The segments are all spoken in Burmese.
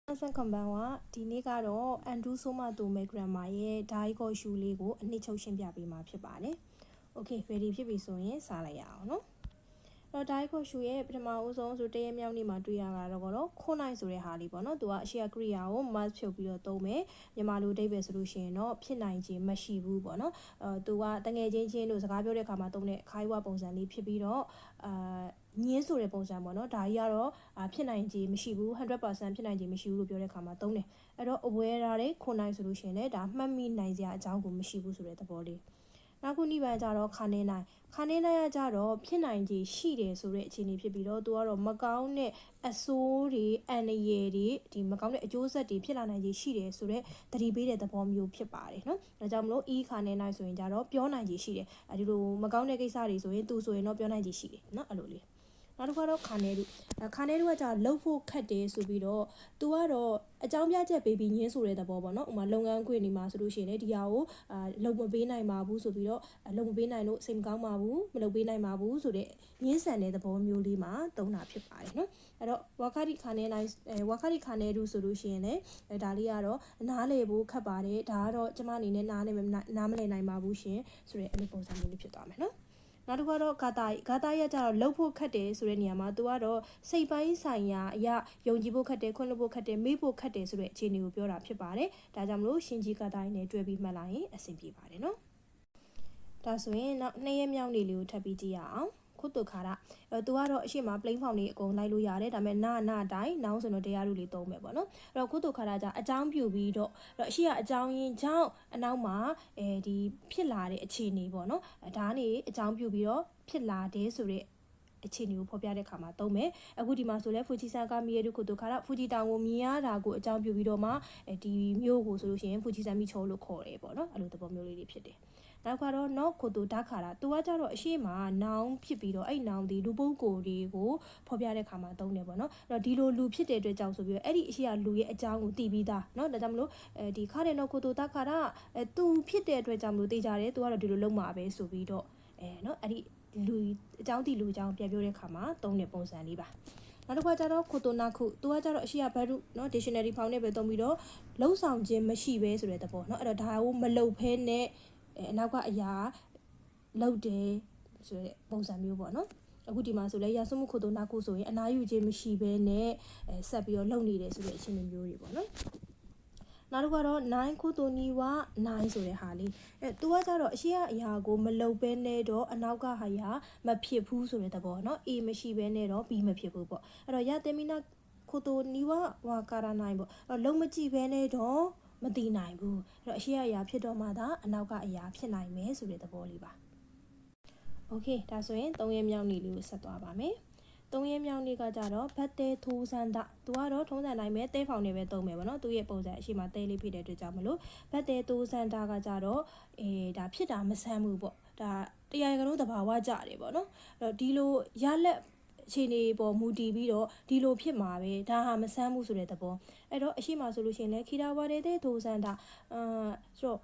kon ban ကဒီနေ့ကတော့ Andrew Grammar ရဲ့ Daigo Shu လေးကိုအနှစ်ချုပ်ရှင်းပြပေးမှာဖြစ်ပါတယ်။ Okay ready ဖြစ်ပြီဆိုရင်စလိုက်ရအောင်နော်။တော့ Daigo Shu ရဲ့ပထမဦးဆုံးဆိုတရက်မြောက်နေ့မှာတွေ့ရတာတော့ခိုးနိုင်ဆိုတဲ့ဟာလေးပေါ့နော်။သူကအရှိကရိယာကို must ဖြုတ်ပြီးတော့သုံးမယ်။မြန်မာလိုအဓိပ္ပာယ်ဆိုလို့ရှိရင်တော့ဖြစ်နိုင်ခြင်းမရှိဘူးပေါ့နော်။သူကတငယ်ချင်းတို့စကားပြောတဲ့အခါမှာသုံးတဲ့ခိုင်းဝပုံစံလေးဖြစ်ပြီးတော့ညင်းဆိုတဲ့ပုံစံပေါ့နော်ဒါကြီးကတော့ဖြစ်နိုင်ခြင်းမရှိဘူး 100% ဖြစ်နိုင်ခြင်းမရှိဘူးလို့ပြောတဲ့အခါမှာသုံးတယ်အဲ့တော့ aware တွေခွန်နိုင်ဆိုလို့ရှိရင်လည်းဒါမှတ်မိနိုင်စရာအကြောင်းကိုမရှိဘူးဆိုတဲ့သဘောလေးနောက်ခုနိဗ္ဗာန်ကြတော့ခါနေနိုင်ရကြတော့ဖြစ်နိုင်ခြင်းရှိတယ်ဆိုတဲ့အခြေအနေဖြစ်ပြီးတော့သူကတော့မကောင်းတဲ့အဆိုးတွေအန္တရာယ်တွေဒီမကောင်းတဲ့အကျိုးဆက်တွေဖြစ်လာနိုင်ခြင်းရှိတယ်ဆိုတဲ့သတိပေးတဲ့သဘောမျိုးဖြစ်ပါတယ်နော်ဒါကြောင့်မလို့ခါနေနိုင်ဆိုရင်ကြတော့ပြောနိုင်ခြင်းရှိတယ်ဒီလိုမကောင်းတဲ့ကိစ္စတွေဆိုရင်သူဆိုရင်တော့ပြောနိုင်ခြင်းရှိတယ်နော်အဲ့လိုလေးနောက်တစ်ခါတော့ခါနေတို့ကကြာလှုပ်ဖို့ခတ်တယ်ဆိုပြီးတော့သူကတော့အကြောင်းပြချက်ပေးပြီးညင်းဆိုတဲ့သဘောပေါ့နော်ဥမာလုပ်ငန်းခွင်နေမှာဆိုလို့ရှိရင်လည်းဒီဟာကိုလုပ်မပေးနိုင်ပါဘူးဆိုပြီးတော့လုပ်မပေးနိုင်လို့စိတ်မကောင်းပါဘူးမလုပ်ပေးနိုင်ပါဘူးဆိုတဲ့ညင်းဆန်တဲ့သဘောမျိုးလေးမှာသုံးတာဖြစ်ပါတယ်နော်အဲ့တော့ဝါခတိခါနေနိုင်ဝါခတိခါနေတို့ဆိုလို့ရှိရင်လည်းဒါလေးကတော့နားလေဖို့ခတ်ပါတယ်ဒါကတော့ကျမအနေနဲ့နားမလည်နိုင်ပါဘူးရှင်ဆိုတဲ့အဲ့လိုပုံစံမျိုးလေးဖြစ်သွားမယ်နော်နောက်တစ်ခါတော့ဂါတာရကြတော့လှုပ်ဖို့ခတ်တယ်ဆိုတဲ့နေရာမှာသူကတော့စိတ်ပိုင်းဆိုင်ရာအရာယုံကြည်ဖို့ခတ်တယ်ခွင့်လွှတ်ဖို့ခတ်တယ်မေ့ဖို့ခတ်တယ်ဆိုတဲ့အခြေအနေကိုပြောတာဖြစ်ပါတယ်ဒါကြောင့်မလို့ရှင်ကြီးဂါတာရင်းနဲ့တွဲပြီးမှတ်လိုက်ရင်အဆင်ပြေပါတယ်နော်ဒါဆိုရင်နောက်2ရက်မြောက်နေ့လေးကိုထပ်ပြီးကြည့်ရအောင်ခုတုခါရသူကတော့အရှိမ plain form လေးအကုန်လိုက်လို့ရတယ်ဒါပေမဲ့နာတိုင်းနောင်းဆိုတော့တရားလူလေးသုံးမယ်ပေါ့နော်အဲ့တော့ခုတုခါရကြအကြောင်းပြုပြီးတော့အရှိကအကြောင်းရင်းကြောင့်အနောက်မှာဒီဖြစ်လာတဲ့အခြေအနေပေါ့နော်ဒါကနေအကြောင်းပြုပြီးတော့ဖြစ်လာတဲ့ဆိုတဲ့အခြေအနေကိုဖော်ပြတဲ့အခါမှာသုံးမယ်အခုဒီမှာဆိုလဲဖူဂျီဆန်ကမီရဲတို့ခုတုခါရဖူဂျီတောင်ကိုမြင်ရတာကိုအကြောင်းပြုပြီးတော့မှဒီမျိုးကိုဆိုလို့ရှိရင်ဖူဂျီဆန်မီချိုလို့ခေါ်တယ်ပေါ့နော်အဲ့လိုသဘောမျိုးလေးတွေဖြစ်တယ်နောက်ကတော့ not ကိုတူဓာတ်ခါတာသူကကြတော့အရှိမနောင်ဖြစ်ပြီးတော့အဲ့နောင်ဒီလူပုဂ္ဂိုလ်တွေကိုဖော်ပြတဲ့ခါမှာသုံးတယ်ပေါ့နော်အဲ့တော့ဒီလိုလူဖြစ်တဲ့အတွက်ကြောင့်ဆိုပြီးတော့အဲ့ဒီအရှိကလူရဲ့အကြောင်းကိုသိပြီးသားเนาะဒါကြောင့်မလို့ဒီခါတဲ့ not ကိုတူဓာတ်ခါတာသူဖြစ်တဲ့အတွက်ကြောင့်မလို့သိကြတယ်သူကတော့ဒီလိုလုံးမှာပဲဆိုပြီးတော့เนาะအဲ့ဒီလူအကြောင်းပြန်ပြောတဲ့ခါမှာသုံးတဲ့ပုံစံလေးပါနောက်တစ်ခါကျတော့ခိုတိုနာခုသူကကျတော့အရှိရဘတ်ရုเนาะ dictionary ဖောင်းနဲ့ပဲသုံးပြီးတော့လှုပ်ဆောင်ခြင်းမရှိပဲဆိုတဲ့သဘောเนาะအဲ့တော့ဒါကိုမလှုပ်ဖဲနဲ့အနောက်ကအရာလောက်တယ်ဆိုတဲ့ပုံစံမျိုးပေါ့နော်အခုဒီမှာဆိုလဲရာစုမှုခိုတိုနာခုဆိုရင်အနားယူခြင်းမရှိဘဲနဲ့ဆက်ပြီးတော့လှုပ်နေတယ်ဆိုတဲ့အခြေအနေမျိုးတွေပေါ့နော်နောက်တစ်ခါတော့9ခုတိုနီဝ9ဆိုတဲ့ဟာလေးသူကကြတော့အရှိအရာကိုမလှုပ်ဘဲနဲ့တော့အနောက်ကဟာရမဖြစ်ဘူးဆိုတဲ့သဘောเนาะ A မရှိဘဲနဲ့တော့ B မဖြစ်ဘူးပေါ့အဲ့တော့ရတင်မီနာခိုတိုနီဝဝါကာရာ9ပေါ့အဲ့တော့လုံးမကြည့်ဘဲနဲ့တော့မသိနိုင်ဘူးအဲ့တော့အရှိအရာဖြစ်တော့မှသာအနောက်ကအရာဖြစ်နိုင်မယ်ဆိုတဲ့သဘောလေးပါโอเคဒါဆိုရင်3ရက်မြောက်နေ့လေးကိုဆက်သွားပါမယ်3ရက်မြောက်နေ့ကကြတော့ဘတ်တဲထိုးစန်းတာသူကတော့ထုံးစံတိုင်းပဲတဲဖောင်နေပဲသုံးမယ်ပေါ့နော်သူရဲ့ပုံစံအရှိမတဲလေးဖြစ်တဲ့အတွက်ကြောင့်မလို့ဘတ်တဲထိုးစန်းတာကကြတော့ဒါဖြစ်တာမဆန်းဘူးပေါ့ဒါတရားရကလို့တဘာဝကြတယ်ပေါ့နော်အဲ့တော့ဒီလိုရလက်အခြေအနေပေါ်မူတည်ပြီးတော့ဒီလိုဖြစ်မှာပဲဒါဟာမဆန်းဘူးဆိုတဲ့သဘောအဲ့တော့အရှိမဆိုလို့ရှိရင်လည်းခီတာဝါတဲ့ထိုးစန်းတာဆိုတော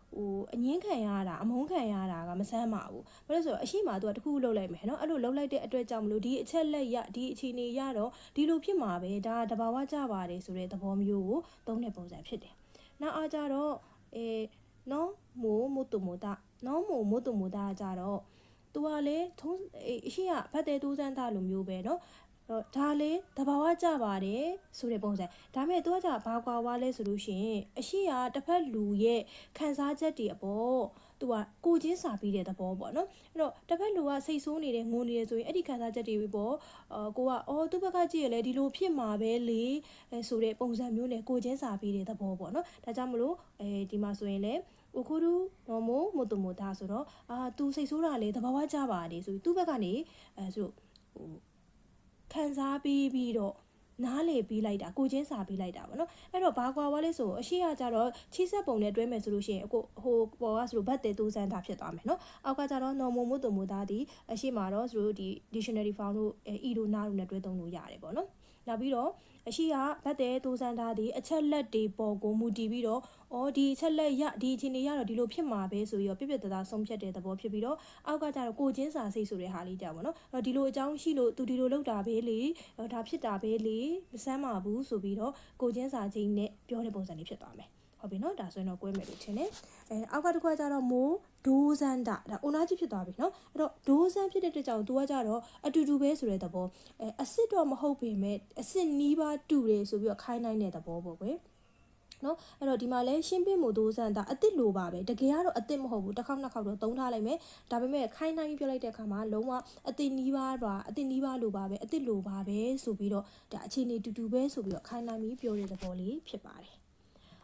့အငင်းခံရတာအမုန်းခံရတာကမဆန်းပါဘူးဘာလို့ဆိုတော့အရှိမသူကတခုလှုပ်လိုက်မယ်နော်အဲ့လိုလှုပ်လိုက်တဲ့အတွက်ကြောင့်မလို့ဒီအချက်လက်ရဒီအခြေအနေရတော့ဒီလိုဖြစ်မှာပဲဒါတဘာဝကြပါတယ်ဆိုတဲ့သဘောမျိုးကိုသုံးတဲ့ပုံစံဖြစ်တယ်နောက်အားကြတော့နော်မိုမိုတိုမိုတာနော်မိုတိုမိုတာကြတော့သူကလေထုံးအရှိကဘတ်တဲတိုးစမ်းတာလိုမျိုးပဲเนาะဒါလေတဘာဝကြပါတယ်ဆိုတဲ့ပုံစံဒါမဲ့သူကကြဘာကွာဝါလဲဆိုလို့ရှိရင်အရှိကတစ်ဖက်လူရဲ့ခံစားချက်တွေအပေါ်သူကကိုချင်းစာပြီးတဲ့သဘောပေါ့နော်အဲ့တော့တစ်ဖက်လူကစိတ်ဆိုးနေတယ်ငိုနေတယ်ဆိုရင်အဲ့ဒီခံစားချက်တွေပေါ့ကိုကသူ့ဘက်ကကြည့်ရလဲဒီလိုဖြစ်မှာပဲလေဆိုတဲ့ပုံစံမျိုးနဲ့ကိုချင်းစာပြီးတဲ့သဘောပေါ့နော်ဒါကြောင့်မလို့ဒီမှာဆိုရင်လဲအခုရူနော်မိုတိုမိုတာဆိုတော့သူစိတ်ဆိုးတာလေတဘာဝကြပါတယ်ဆိုပြီးသူ့ဘက်ကနေဆိုခံစားပြီးတော့နားလေပြီးလိုက်တာကိုချင်းစာပြီးလိုက်တာပေါ့နော်အဲ့တော့ဘာကွာဝါလဲဆိုအရှိကကြတော့ချိဆက်ပုံနဲ့တွဲမယ်ဆိုလို့ရှိရင်အခုဟိုပေါ်ကဆိုလို့ဘတ်တဲတိုးစမ်းတာဖြစ်သွားမယ်နော်အောက်ကကြတော့နော်မိုတိုမိုတာဒီအရှိမှာတော့ဆိုလို့ဒီ dictionary found တို့ဤတို့နားတို့နဲ့တွဲသုံးလို့ရတယ်ပေါ့နော် နောက်ပြီးတော့အရှိကဗတ်တဲ့တိုးစမ်းထားတဲ့အချက်လက်တွေပေါ်ကိုမူတည်ပြီးတော့ဒီအချက်လက်ရဒီအခြေအနေရတော့ဒီလိုဖြစ်မှာပဲဆိုပြီးတော့ပြပြတသားဆုံးဖြတ်တဲ့သဘောဖြစ်ပြီးတော့အောက်ကကျတော့ကိုချင်းစာစိတ်ဆိုတဲ့ဟာလေးကြောက်ပါနော်ဒီလိုအကြောင်းရှိလို့သူဒီလိုလုပ်တာပဲလေဒါဖြစ်တာပဲလေမဆမ်းပါဘူးဆိုပြီးတော့ကိုချင်းစာချင်းနဲ့ပြောတဲ့ပုံစံလေးဖြစ်သွားမယ်ဟုတ်ပြီနော်ဒါဆိုရင်တော့ကွဲမယ်လို့ထင်တယ်အောက်ကတစ်ခွက်ကျတော့မိုးဒိုးစမ်းတာဒါအုံနာကြီးဖြစ်သွားပြီနော်အဲ့တော့ဒိုးစမ်းဖြစ်တဲ့အတွက်ကြောင့်သူကကြတော့အတူတူပဲဆိုတဲ့သဘောအစ်စ်တော့မဟုတ်ပေမဲ့အစ်စ်နီးပါးတူတယ်ဆိုပြီးတော့ခိုင်းနိုင်တဲ့သဘောပေါ့ကွယ်နော်အဲ့တော့ဒီမှာလဲရှင်းပြမှုဒိုးစမ်းတာအစ်စ်လိုပါပဲတကယ်ကတော့အစ်စ်မဟုတ်ဘူးတစ်ခေါက်နှစ်ခေါက်တော့သုံးထားလိုက်မယ်ဒါပေမဲ့ခိုင်းနိုင်ပြောလိုက်တဲ့အခါမှာလုံးဝအစ်စ်နီးပါးပါအစ်စ်နီးပါးလိုပါပဲအစ်စ်လိုပါပဲဆိုပြီးတော့ဒါအခြေအနေတူတူပဲဆိုပြီးတော့ခိုင်းနိုင်ပြီးပြောတဲ့သဘောလေးဖြစ်ပါတယ်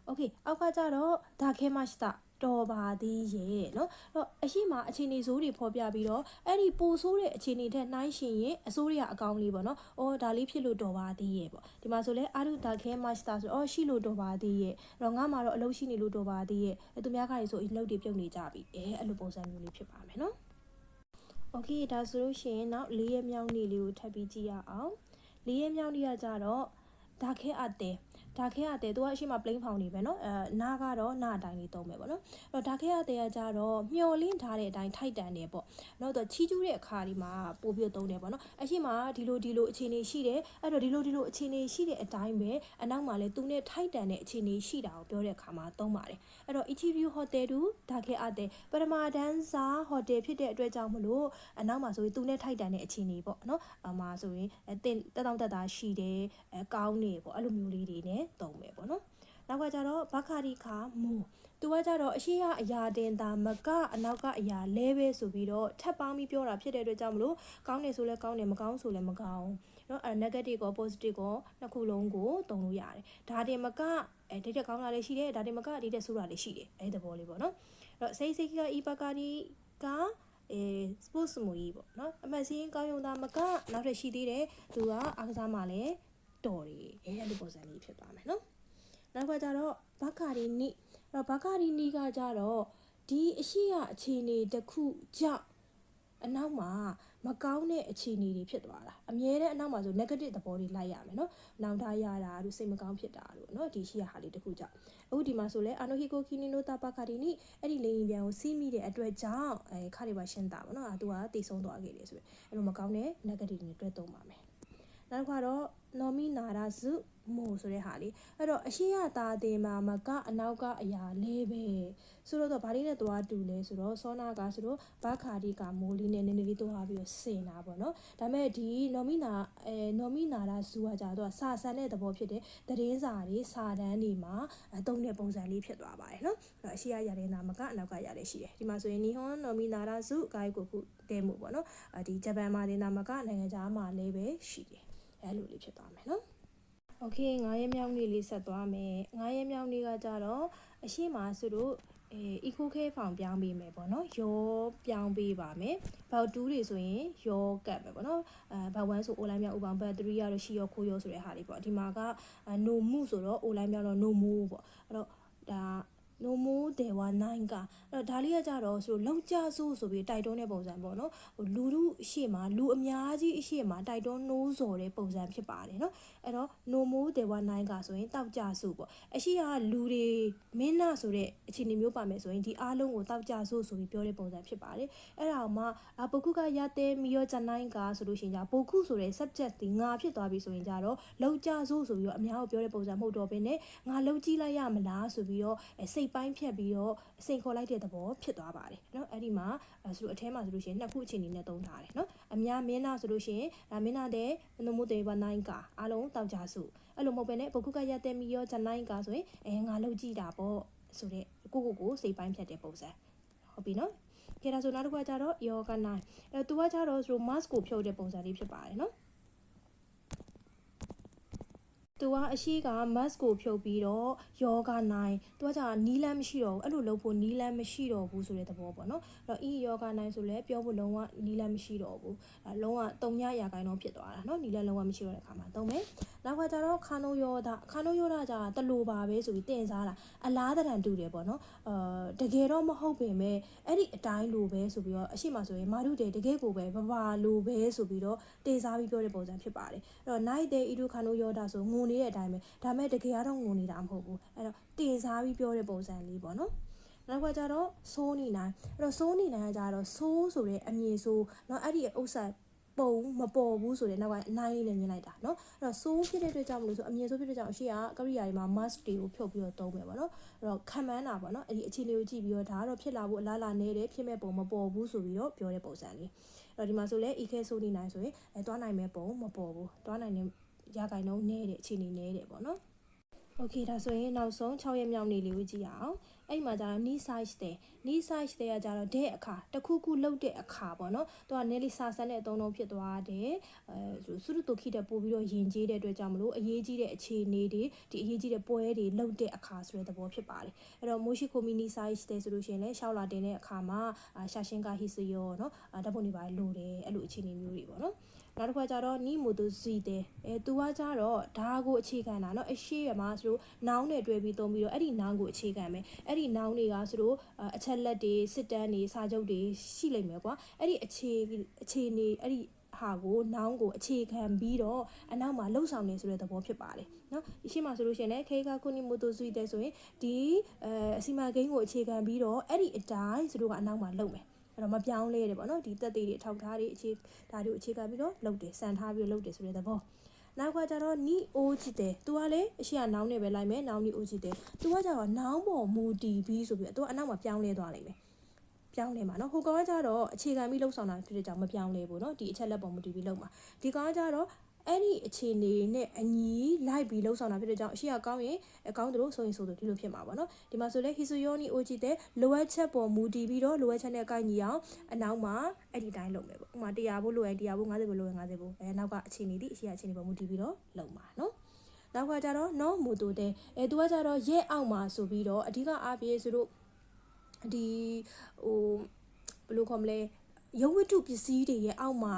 โอเคအောက်ကကြတော့ဒါခဲမရှတာတော်ပါသေးရဲ့เนาะအဲ့တော့အရှိမအခြေအနေဆိုးတွေဖော်ပြပြီးတော့အဲ့ဒီပိုဆိုးတဲ့အခြေအနေထက်နှိုင်းရှင်ရင်အဆိုးတွေကအကောင်းလေးပေါ့เนาะဒါလေးဖြစ်လို့တော်ပါသေးရဲ့ပေါ့ဒီမှာဆိုလဲအာရုဒါခဲမရှတာဆိုရှိလို့တော်ပါသေးရဲ့အဲ့တော့ငါမှတော့အလုပ်ရှိနေလို့တော်ပါသေးရဲ့သူများခါကြီးဆိုအလုပ်တွေပြုတ်နေကြပြီအဲ့လိုပုံစံမျိုးလေးဖြစ်ပါမယ်เนาะโอเคဒါဆိုလို့ရှိရင်နောက်၄ရက်မြောက်နေ့လေးကိုထပ်ပြီးကြည့်ရအောင်၄ရက်မြောက်နေ့ကကြတော့ဒါခဲအတဲ့ဒါခဲရတယ်သူကအရှိမ plain ဖောင်နေပဲเนาะနားကတော့နားအတိုင်းလေးသုံးမယ်ပေါ့နော်အဲ့တော့ဒါခဲရတယ်ကကြတော့မျော်လင့်ထားတဲ့အတိုင်းထိုက်တန်တယ်ပေါ့နော်သူချီးကျူးတဲ့အခါဒီမှာပို့ပြီးသုံးတယ်ပေါ့နော်အရှိမဒီလိုအခြေအနေရှိတယ်အဲ့တော့ဒီလိုအခြေအနေရှိတဲ့အတိုင်းပဲအနောက်မှာလဲသူနဲ့ထိုက်တန်တဲ့အခြေအနေရှိတာကိုပြောတဲ့အခါမှာသုံးပါတယ်အဲ့တော့ Ichiru Hotel တူဒါခဲရတယ်ပထမတန်းစာဟိုတယ်ဖြစ်တဲ့အတွက်ကြောင့်မလို့အနောက်မှာဆိုရင်သူနဲ့ထိုက်တန်တဲ့အခြေအနေပေါ့နော်မှာဆိုရင်တက်တောင့်တက်တာရှိတယ်ကောင်းနေပေါ့အဲ့လိုမျိုးလေးတွေနဲ့သုံးမယ်ပေါ့နော်နောက်ကကြတော့ဘခါရီခါမူသူကကြတော့အရှိရအရာတင်တာမကအနောက်ကအရာလဲပဲဆိုပြီးတော့ထပ်ပေါင်းပြီးပြောတာဖြစ်တဲ့အတွက်ကြောင့်မလို့ကောင်းနေဆိုလဲကောင်းတယ်မကောင်းဆိုလဲမကောင်းเนาะnegative ကို positive ကိုနှစ်ခုလုံးကိုသုံးလို့ရတယ်ဒါတင်မကဒိတ်တက်ကောင်းတာလည်းရှိတယ်ဒါတင်မကဒိတ်တက်ဆိုးတာလည်းရှိတယ်အဲ့ဒီသဘောလေးပေါ့နော်အဲ့တော့စိတ်ကဤဘခါရီကsports မူကြီးပေါ့နော်အမှတ်စင်းကောင်းရုံသာမကနောက်ထပ်ရှိသေးတယ်သူကအားကစားမှာလည်းတော်တယ်အဲ့လိုပုံစံလေးဖြစ်သွားမယ်နော်နောက်ကကြတော့ဘခါရီနိအဲ့တော့ဘခါရီနိကကြတော့ဒီအရှိရအခြေအနေတစ်ခုကြောင့်အနောက်မှာမကောင်းတဲ့အခြေအနေတွေဖြစ်သွားတာအမြဲတမ်းအနောက်မှာဆို negative သဘောတွေလိုက်ရမယ်နော်နောင်တရတာတို့စိတ်မကောင်းဖြစ်တာတို့နော်ဒီရှိရဟာလေးတစ်ခုကြောင့်အခုဒီမှာဆိုလဲအာနိုဟီကိုကီနီနိုတာဘခါရီနိအဲ့ဒီလေရင်ပြန်ကိုစီးမိတဲ့အတွက်ကြောင့်ခါရီပါရှင်းတာပေါ့နော်သူကတိတ်ဆုံးသွားခဲ့တယ်ဆိုရင်အဲ့လိုမကောင်းတဲ့ negative တွေတွဲသုံးပါမယ်နောက်တစ်ခါတော့နော်မီနာရာစုမို့ဆိုတဲ့ဟာလေးအဲ့တော့အရှိရသားတင်မှာမကအနောက်ကအရာလေးပဲဆိုတော့ဗားလေးနဲ့သွားတူလဲဆိုတော့စောနာကဆိုတော့ဘခါဒီကမိုးလေးနဲ့နည်းနည်းလေးသွားပြီးတော့စင်တာပေါ့နော်ဒါပေမဲ့ဒီနော်မီနာရာစုကကြာတော့စာဆန်တဲ့သဘောဖြစ်တဲ့သတင်းစာတွေစာတန်းတွေမှာသုံးတဲ့ပုံစံလေးဖြစ်သွားပါတယ်နော်အဲ့တော့အရှိရရတဲ့နာမကအနောက်ကရတဲ့ရှိတယ်ဒီမှာဆိုရင်နီဟွန်နော်မီနာရာစုဂိုင်းကိုခုတဲမှုပေါ့နော်ဒီဂျပန်မှာတင်နာမကနိုင်ငံခြားမှာလည်းပဲရှိတယ်အဲ့လိုလေးဖြစ်သွားမယ်နော်โอเค9ရက်မြောက်နေ့လေးဆက်သွားမယ်9ရက်မြောက်နေ့ကကြတော့အရှိမဆိုတော့eco care ဖောင်ပြောင်းပေးမယ်ပေါ့နော်ရောပြောင်းပေးပါမယ်ဘောက်2တွေဆိုရင်ရောကတ်ပဲပေါ့နော်ဘောက်1ဆို online မြောက်ဥပောင်ဘက်3ကတော့ရှိရောခိုးရောဆိုတဲ့ဟာလေးပေါ့ဒီမှာက no mu ဆိုတော့ online မြောက်တော့ no mu ပေါ့အဲ့တော့ဒါ no more there were 9ကအဲ့တော့ဒါလေးကကြတော့ဆိုလောက်ကြဆိုပြီးတိုက်တွန်းတဲ့ပုံစံပေါ့နော်လူလူအရှိမလူအများကြီးအရှိမတိုက်တွန်းနိုးစော်တဲ့ပုံစံဖြစ်ပါတယ်နော်အဲ့တော့ no more there were 9ကဆိုရင်တောက်ကြဆိုပေါ့အရှိကလူတွေမင်းနာဆိုတဲ့အခြေအနေမျိုးပါမယ်ဆိုရင်ဒီအားလုံးကိုတောက်ကြဆိုပြီးပြောတဲ့ပုံစံဖြစ်ပါတယ်အဲ့ဒါမှပုကုကရတဲ့မီယောဂျနိုင်ကဆိုလို့ရှိရင်じゃပုကုဆိုတဲ့ subject ဒီငါဖြစ်သွားပြီဆိုရင်ကြတော့လောက်ကြဆိုပြီးတော့အများကိုပြောတဲ့ပုံစံမဟုတ်တော့ဘဲနဲ့ငါလောက်ကြည့်လိုက်ရမလားဆိုပြီးတော့စိတ်ပိုင်းဖြတ်ပြီးတော့စိန်ခေါ်လိုက်တဲ့သဘောဖြစ်သွားပါတယ်เนาะအဲ့ဒီမှာဆိုလို့အထဲမှာဆိုလို့ရှိရင်နှစ်ခုအခြေအနေနဲ့သုံးထားတယ်เนาะအများမင်းနာဆိုလို့ရှိရင်ဒါမင်းနာတဲ့နမိုတေဘနိုင်ကအားလုံးတောက်ကြစုအဲ့လိုမဟုတ်ဘဲနဲ့ပုကုကရတဲ့မီယောဂျနိုင်ကဆိုရင်ငါလောက်ကြည့်တာပေါ့ဆိုတဲ့ကိုစိတ်ပိုင်းဖြတ်တဲ့ပုံစံဟုတ်ပြီเนาะခေဒါဆိုနောက်တစ်ခုကကြတော့ယောဂနိုင်အဲ့သူကကြတော့ဆို mask ကိုဖြုတ်တဲ့ပုံစံလေးဖြစ်ပါတယ်เนาะ သူကအရှိက mask ကိုဖြုတ်ပြီးတော့ယောဂနိုင်သူကကြာနီးလန်းမရှိတော့ဘူးအဲ့လိုလုပ်ဖို့နီးလန်းမရှိတော့ဘူးဆိုတဲ့သဘောပေါ့နော်အဲ့တော့ယောဂနိုင်ဆိုလဲပြောဖို့လုံးဝနီးလန်းမရှိတော့ဘူးလုံးဝ300%ဖြစ်သွားတာနော်နီးလန်းလုံးဝမရှိတော့တဲ့ခါမှာသုံးမယ်နောက်ကကြတော့ခါနိုယောဒကြာတလူပါပဲဆိုပြီးတင်စားတာအလားတန်တူတယ်ပေါ့နော်တကယ်တော့မဟုတ်ပင်မဲ့အဲ့ဒီအတိုင်းလိုပဲဆိုပြီးတော့အရှိမဆိုရင်မာရုတေတကယ်ကိုပဲဘဘာလိုပဲဆိုပြီးတော့တင်စားပြီးပြောတဲ့ပုံစံဖြစ်ပါတယ်အဲ့တော့ night day ဣဒုခါနိုယောဒဆိုငုံနေတဲ့အတိုင်းပဲဒါမဲ့တကယ်ကတော့ငုံနေတာမဟုတ်ဘူးအဲ့တော့တင်စားပြီးပြောတဲ့ပုံစံလေးပေါ့နော်နောက်ကကြတော့ဆိုးနေနိုင်အဲ့တော့ဆိုးနေနိုင်ကကြတော့ဆိုးဆိုတဲ့အမြင်ဆိုးเนาะအဲ့ဒီဥစ္စာပုံမပေါ်ဘူးဆိုတဲ့နောက်ကအနိုင်လေးနဲ့မြင်လိုက်တာเนาะအဲ့တော့ဆိုးဖြစ်တဲ့အတွက်ကြောင့်မလို့ဆိုအမြင်ဆိုးဖြစ်တဲ့ကြောင့်အရှိကကရိယာတွေမှာ mask တွေကိုဖြုတ်ပြီးတော့သုံးမယ်ပေါ့နော်အဲ့တော့ခံမှန်းတာပေါ့နော်အဲ့ဒီအခြေအနေကိုကြည့်ပြီးတော့ဒါကတော့ဖြစ်လာဖို့အလားလာနေတယ်ဖြစ်မဲ့ပုံမပေါ်ဘူးဆိုပြီးတော့ပြောတဲ့ပုံစံလေးအဲ့တော့ဒီမှာဆိုလဲ EK ဆိုးနေနိုင်ဆိုရင်သွားနိုင်မဲ့ပုံမပေါ်ဘူးသွားနိုင်တဲ့ရဂိုင်နှုန်းနည်းတဲ့အခြေအနေနည်းတယ်ပေါ့နော်โอเคဒါဆိုရင်နောက်ဆုံး6ရက်မြောက်နေ့လေးကိုကြည့်ရအောင်အဲ့မှာကျတော့ knee size တဲ့ knee size တဲ့ကကျတော့တဲ့အခါတစ်ခုခုလှုပ်တဲ့အခါပေါ့နော်သူက nearly စာစမ်းတဲ့အသုံးလုံးဖြစ်သွားတယ်စုရုတိုခိတဲ့ပို့ပြီးတော့ယဉ်ကျေးတဲ့အတွက်ကြောင့်မလို့အရေးကြီးတဲ့အခြေအနေတွေဒီအရေးကြီးတဲ့ပွဲတွေလှုပ်တဲ့အခါဆိုတဲ့သဘောဖြစ်ပါတယ်အဲ့တော့ moshikomi knee size တဲ့ဆိုလို့ရှိရင်လည်းရှောက်လာတင်တဲ့အခါမှာရှာရှင်းကဟိစယောเนาะဓာတ်ပုံတွေပါလိုတယ်အဲ့လိုအခြေအနေမျိုးတွေပေါ့နော်နောက်တစ်ခါကျတော့နီမိုတိုစီတဲ့သူကကျတော့ဒါကိုအခြေခံတာเนาะအရှိရမှာဆိုလို့နောင်းနဲ့တွဲပြီးသုံးပြီးတော့အဲ့ဒီနောင်းကိုအခြေခံမယ်အဲ့ဒီနောင်းတွေကဆိုလို့အချက်လက်တွေစစ်တမ်းတွေစာချုပ်တွေရှိလိမ့်မယ်ကွာအဲ့ဒီအခြေအနေအဲ့ဒီဟာကိုနောင်းကိုအခြေခံပြီးတော့အနောက်မှာလှုပ်ဆောင်နေဆိုတဲ့သဘောဖြစ်ပါတယ်เนาะဒီရှိမှာဆိုလို့ရှိရင်လည်းခေကကုနီမိုတိုစီတဲ့ဆိုရင်ဒီအစီမာကိန်းကိုအခြေခံပြီးတော့အဲ့ဒီအတိုင်းဆိုလို့ကအနောက်မှာလှုပ်မယ်အဲ့တော့မပြောင်းလဲတယ်ပေါ့နော်ဒီတက်သေးတွေအထောက်ထားတွေဒါတွေကိုအခြေခံပြီးတော့လုပ်တယ်စံထားပြီးတော့လုပ်တယ်ဆိုတဲ့သဘောနောက်ကကြတော့နီအိုကြည့်တယ်သူကလည်းအရှိကနောင်းနေပဲလိုက်မယ်နောင်းနီအိုကြည့်တယ်သူကကြတော့နောင်းပေါ်မူတီပြီးဆိုပြီးတော့သူကအနောက်မှာပြောင်းလဲသွားလိမ့်မယ်ပြောင်းလဲမှာနော်ဟိုကောင်ကကြတော့အခြေခံပြီးလှုပ်ဆောင်တာဖြစ်တဲ့ကြောင့်မပြောင်းလဲဘူးเนาะဒီအချက်လက်ပေါ်မူတီပြီးလှုပ်မှာဒီကောင်ကကြတော့အဲ့ဒီအခြေအနေနဲ့အညီလိုက်ပြီးလှုပ်ဆောင်တာဖြစ်တဲ့ကြောင့်အရှိကကောင်းရင်အကောင်းတို့ဆိုရင်ဆိုဒီလိုဖြစ်မှာပေါ့နော်ဒီမှာဆိုလဲဟီဆိုယောနီအိုဂျီတဲ့လိုအပ်ချက်ပေါ်မူတည်ပြီးတော့လိုအပ်ချက်နဲ့ကိုက်ညီအောင်အနောက်မှာအဲ့ဒီတိုင်းလုပ်မယ်ပေါ့ဥပမာ100ဖို့လိုရင်100ဖို့50ဖို့လိုရင်50ဖို့နောက်ကအခြေအနေဒီအရှိကအခြေအနေပေါ်မူတည်ပြီးတော့လုပ်မှာနော်နောက်ကကြတော့နော်မိုတိုတဲ့သူကကြတော့ရဲအောက်မှာဆိုပြီးတော့အဓိကအားဖြင့်ဆိုတော့ဒီဟိုဘယ်လိုခေါ်မလဲရုပ်ဝတ္ထုပစ္စည်းတွေရဲ့အောက်မှာ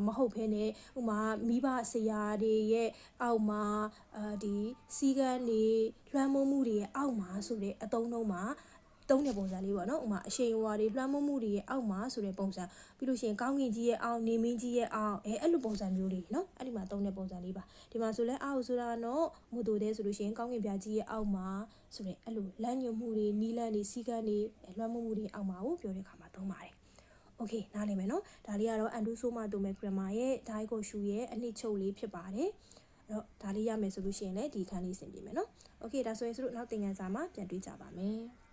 မဟုတ်ဘဲနဲ့ဥမာမိဘဆရာတွေရဲ့အောက်မှာဒီစီကန်းတွေလွှမ်းမိုးမှုတွေရဲ့အောက်မှာဆိုတဲ့အသုံးလုံးမှာသုံးတဲ့ပုံစံလေးပေါ့နော်ဥမာအရှိန်ဝါတွေလွှမ်းမိုးမှုတွေရဲ့အောက်မှာဆိုတဲ့ပုံစံပြီးလို့ရှိရင်ကောင်းကင်ကြီးရဲ့အောက်နေမင်းကြီးရဲ့အောက်အဲ့လိုပုံစံမျိုးလေးနော်အဲ့ဒီမှာသုံးတဲ့ပုံစံလေးပါဒီမှာဆိုလဲအောက်ဆိုတာတော့မို့တိုတဲ့ဆိုလို့ရှိရင်ကောင်းကင်ပြားကြီးရဲ့အောက်မှာဆိုတဲ့အဲ့လိုလမ်းညွှန်မှုတွေနီးလန်းတွေစီကန်းတွေလွှမ်းမိုးမှုတွေအောက်မှာကိုပြောတဲ့အခါမှာသုံးပါတယ်โอเคနားလည်မယ်နော်ဒါလေးကတော့အန်ဒူဆိုမာတိုမဲဂရမာရဲ့ဒိုင်ကိုရှူရဲ့အနှစ်ချုပ်လေးဖြစ်ပါတယ်အဲ့တော့ဒါလေးရမယ်ဆိုလို့ရှိရင်လည်းဒီခန်းလေးဆင်ပြေမယ်နော်โอเคဒါဆိုရင်ဆိုတော့နောက်သင်ခန်းစာမှာပြန်တွေ့ကြပါမယ်